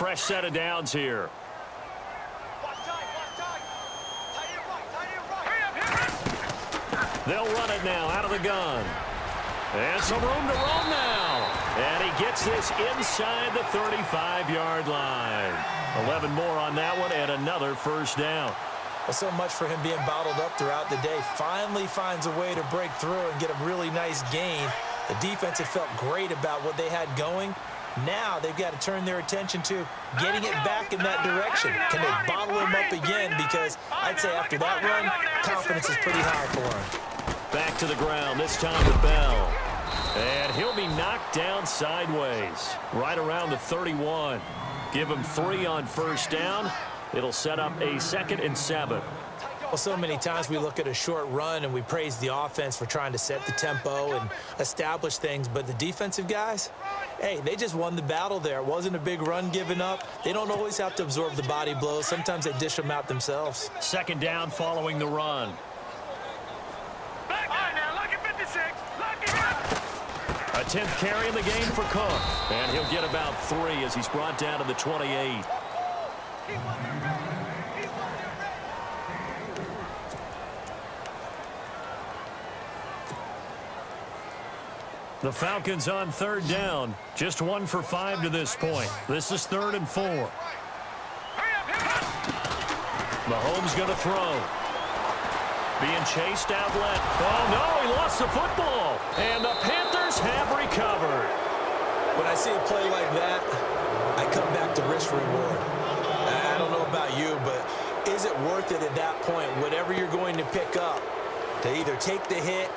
Fresh set of downs here. They'll run it now out of the gun. And some room to roam now. And he gets this inside the 35-yard line. 11 more on that one and another first down. Well, so much for him being bottled up throughout the day. Finally finds a way to break through and get a really nice gain. The defense had felt great about what they had going. Now they've got to turn their attention to getting it back in that direction. Can they bottle him up again? Because I'd say after that run, confidence is pretty high for him. Back to the ground, this time to Bell. And he'll be knocked down sideways, right around the 31. Give him 3 on first down. It'll set up a 2nd and 7. Well, so many times we look at a short run and we praise the offense for trying to set the tempo and establish things, but the defensive guys, hey, they just won the battle there. It wasn't a big run given up. They don't always have to absorb the body blows. Sometimes they dish them out themselves. 2nd down following the run. A 10th carry in the game for Cook. And he'll get about 3 as he's brought down to the 28. The Falcons on 3rd down. Just 1 for 5 to this point. This is 3rd and 4. Mahomes going to throw. Being chased out left. Oh, no, he lost the football. And the Panthers have recovered. When I see a play like that, I come back to risk reward. I don't know about you, but is it worth it at that point, whatever you're going to pick up, to either take the hit,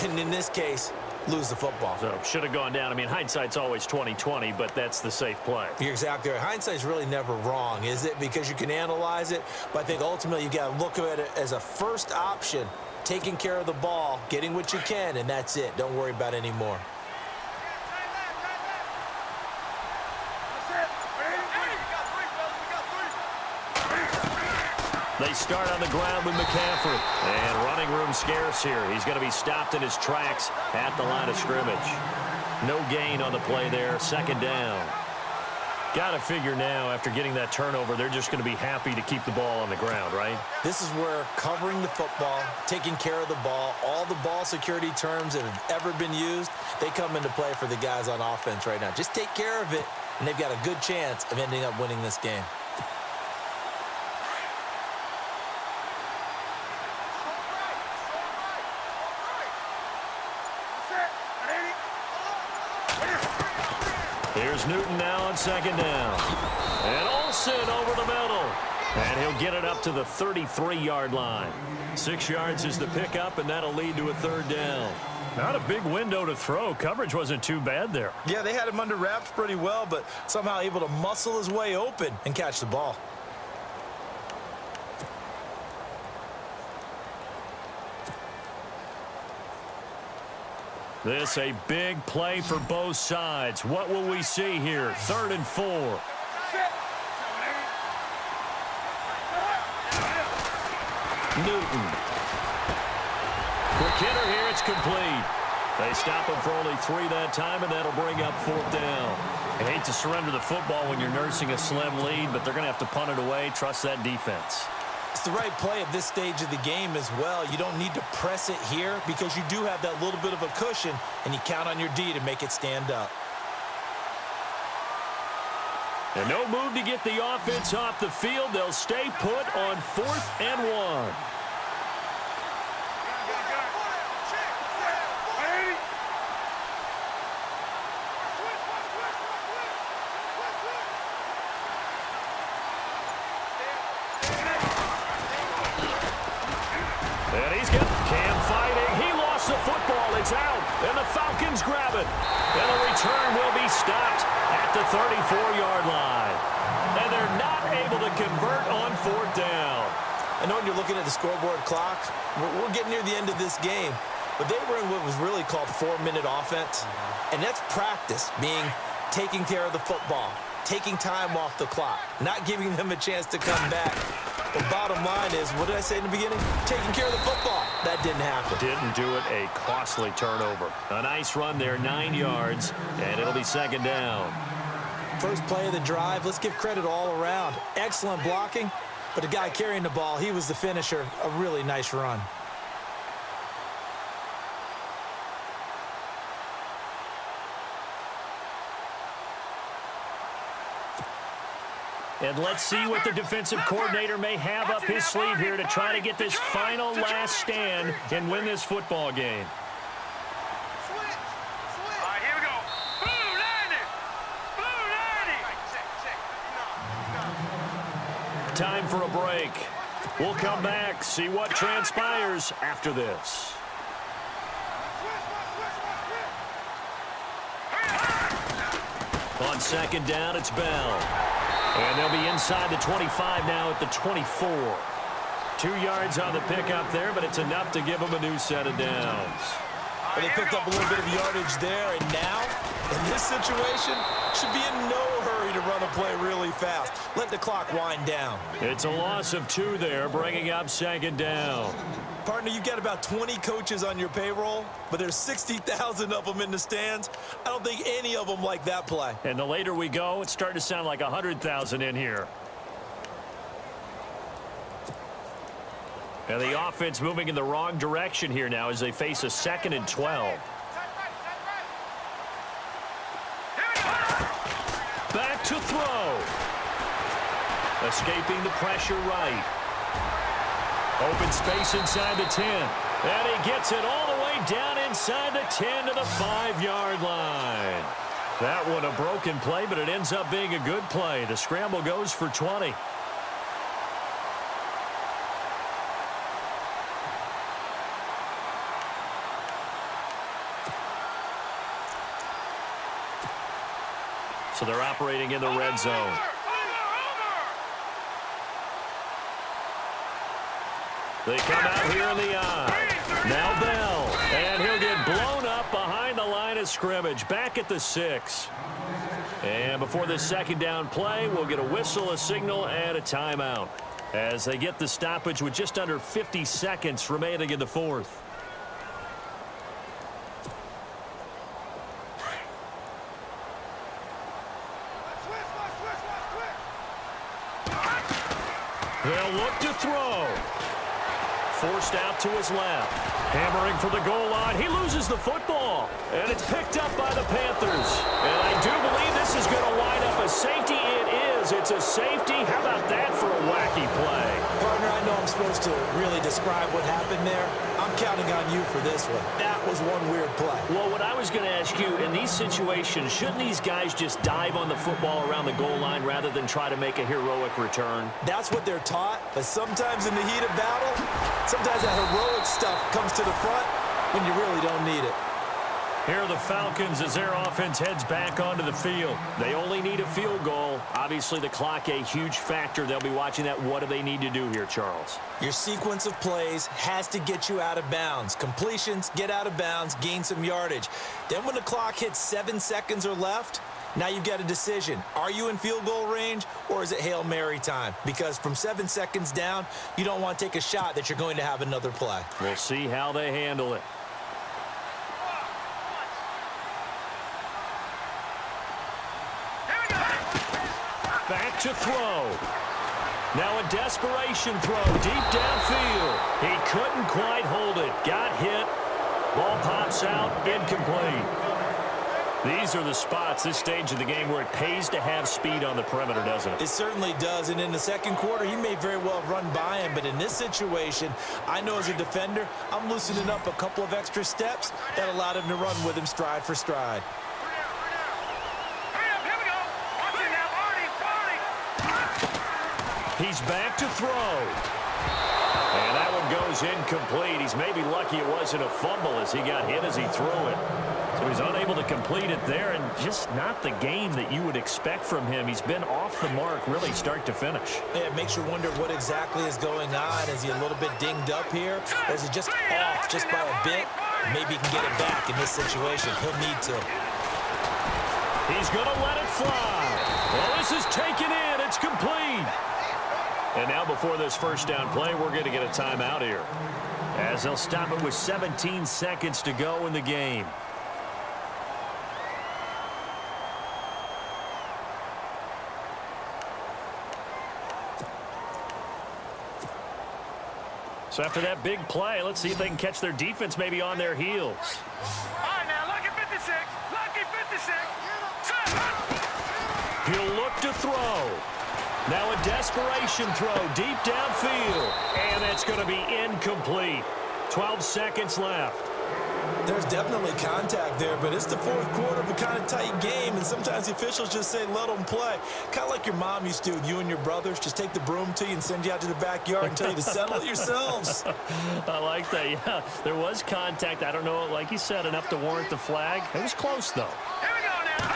and in this case, lose the football? So should have gone down. I mean, hindsight's always 20/20, but that's the safe play. You're exactly right. Hindsight's really never wrong, is it? Because you can analyze it, but I think ultimately you got to look at it as a first option, taking care of the ball, getting what you can, and that's it. Don't worry about any more. They start on the ground with McCaffrey. And running room scarce here. He's going to be stopped in his tracks at the line of scrimmage. No gain on the play there. 2nd down. Got to figure now, after getting that turnover, they're just going to be happy to keep the ball on the ground, right? This is where covering the football, taking care of the ball, all the ball security terms that have ever been used, they come into play for the guys on offense right now. Just take care of it, and they've got a good chance of ending up winning this game. Here's Newton now on 2nd down. And Olsen over the middle. And he'll get it up to the 33-yard line. 6 yards is the pickup, and that'll lead to a 3rd down. Not a big window to throw. Coverage wasn't too bad there. Yeah, they had him under wraps pretty well, but somehow able to muscle his way open and catch the ball. This a big play for both sides. What will we see here? 3rd and 4. Newton. Quick hitter here. It's complete. They stop him for only 3 that time, and that'll bring up 4th down. I hate to surrender the football when you're nursing a slim lead, but they're going to have to punt it away. Trust that defense. It's the right play at this stage of the game as well. You don't need to press it here because you do have that little bit of a cushion, and you count on your D to make it stand up. And no move to get the offense off the field. They'll stay put on 4th and 1. And he's got Cam fighting. He lost the football. It's out. And the Falcons grab it. And the return will be stopped at the 34-yard line. And they're not able to convert on 4th down. I know when you're looking at the scoreboard clock, we're getting near the end of this game. But they were in what was really called 4-minute offense. And that's practice, being taking care of the football, taking time off the clock, not giving them a chance to come back. The bottom line is, what did I say in the beginning? Taking care of the football. That didn't happen. Didn't do it. A costly turnover. A nice run there, 9 yards, and it'll be 2nd down. First play of the drive, let's give credit all around. Excellent blocking, but the guy carrying the ball, he was the finisher. A really nice run. And let's see what the defensive coordinator may have up his sleeve here to try to get this final last stand and win this football game. Time for a break. We'll come back, see what transpires after this. On second down, it's Bell. And they'll be inside the 25 now at the 24. 2 yards on the pickup there, but it's enough to give them a new set of downs. Well, they picked up a little bit of yardage there, and now, in this situation, should be in no hurry to run a play really fast. Let the clock wind down. It's a loss of 2 there, bringing up second down. Partner, you've got about 20 coaches on your payroll, but there's 60,000 of them in the stands. I don't think any of them like that play. And the later we go, it's starting to sound like 100,000 in here. And the offense moving in the wrong direction here now as they face a 2nd and 12. Back to throw. Escaping the pressure right. Open space inside the 10. And he gets it all the way down inside the 10 to the 5-yard line. That one a broken play, but it ends up being a good play. The scramble goes for 20. So they're operating in the red zone. They come out here in the eye. Now Bell. And he'll get blown up behind the line of scrimmage. Back at the 6. And before this second down play, we'll get a whistle, a signal, and a timeout. As they get the stoppage with just under 50 seconds remaining in the 4th. They'll look to throw. Forced out to his left. Hammering for the goal line. He loses the football. And it's picked up by the Panthers. And I do believe this is going to line up a safety. It is. It's a safety. How about that for a wacky play? Partner, I know I'm supposed to really describe what happened there. I'm counting on you for this one. That was one weird play. Well, what I was going to ask you, in these situations, shouldn't these guys just dive on the football around the goal line rather than try to make a heroic return? That's what they're taught, but sometimes in the heat of battle, sometimes that heroic stuff comes to the front when you really don't need it. Here are the Falcons as their offense heads back onto the field. They only need a field goal. Obviously, the clock a huge factor. They'll be watching that. What do they need to do here, Charles? Your sequence of plays has to get you out of bounds. Completions, get out of bounds, gain some yardage. Then when the clock hits 7 seconds or left, now you've got a decision. Are you in field goal range, or is it Hail Mary time? Because from 7 seconds down, you don't want to take a shot that you're going to have another play. We'll see how they handle it. Back to throw. Now a desperation throw deep downfield. He couldn't quite hold it. Got hit. Ball pops out. Incomplete. These are the spots, this stage of the game, where it pays to have speed on the perimeter, doesn't it? It certainly does. And in the second quarter, he may very well run by him. But in this situation, I know as a defender, I'm loosening up a couple of extra steps that allowed him to run with him stride for stride. He's back to throw. And that one goes incomplete. He's maybe lucky it wasn't a fumble as he got hit as he threw it. So he's unable to complete it there, and just not the game that you would expect from him. He's been off the mark really start to finish. Yeah, it makes you wonder what exactly is going on. Is he a little bit dinged up here, or is he just off just by a bit? Maybe he can get it back in this situation. He'll need to. He's going to let it fly. Well, this is taken in. It's complete. And now before this first down play, we're going to get a timeout here, as they'll stop it with 17 seconds to go in the game. So after that big play, let's see if they can catch their defense maybe on their heels. All right, now, lucky 56. Lucky 56. He'll look to throw. Now a desperation throw deep downfield. And it's going to be incomplete. 12 seconds left. There's definitely contact there, but it's the fourth quarter of a kind of tight game, and sometimes the officials just say, let them play. Kind of like your mom used to with you and your brothers. Just take the broom to you and send you out to the backyard and tell you to settle it yourselves. I like that, yeah. There was contact. I don't know, like you said, enough to warrant the flag. It was close, though. Here we go now.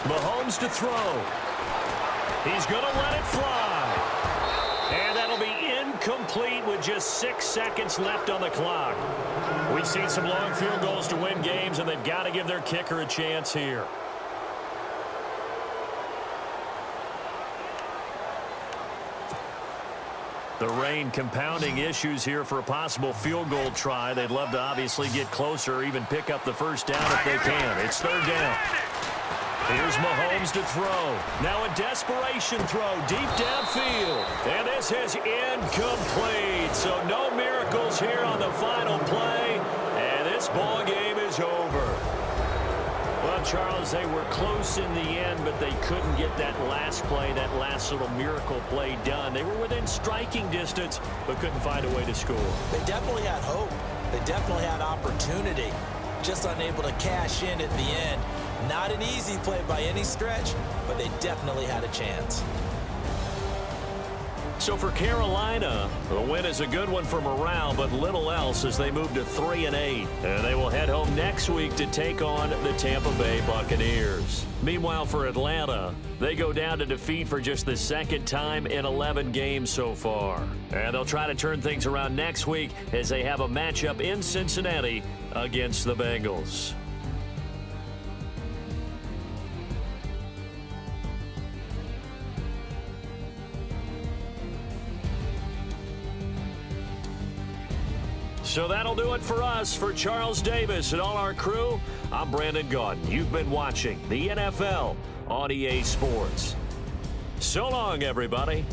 Mahomes to throw. He's going to let it fly. And that'll be incomplete with just 6 seconds left on the clock. We've seen some long field goals to win games, and they've got to give their kicker a chance here. The rain compounding issues here for a possible field goal try. They'd love to obviously get closer or even pick up the first down if they can. It's third down. Here's Mahomes to throw. Now a desperation throw deep downfield. And this is incomplete. So no miracles here on the final play. And this ball game is over. Well, Charles, they were close in the end, but they couldn't get that last play, that last little miracle play done. They were within striking distance, but couldn't find a way to score. They definitely had hope. They definitely had opportunity. Just unable to cash in at the end. Not an easy play by any stretch, but they definitely had a chance. So for Carolina, the win is a good one for morale, but little else as they move to 3-8. And they will head home next week to take on the Tampa Bay Buccaneers. Meanwhile, for Atlanta, they go down to defeat for just the second time in 11 games so far. And they'll try to turn things around next week as they have a matchup in Cincinnati against the Bengals. So that'll do it for us. For Charles Davis and all our crew, I'm Brandon Gaudin. You've been watching the NFL on EA Sports. So long, everybody.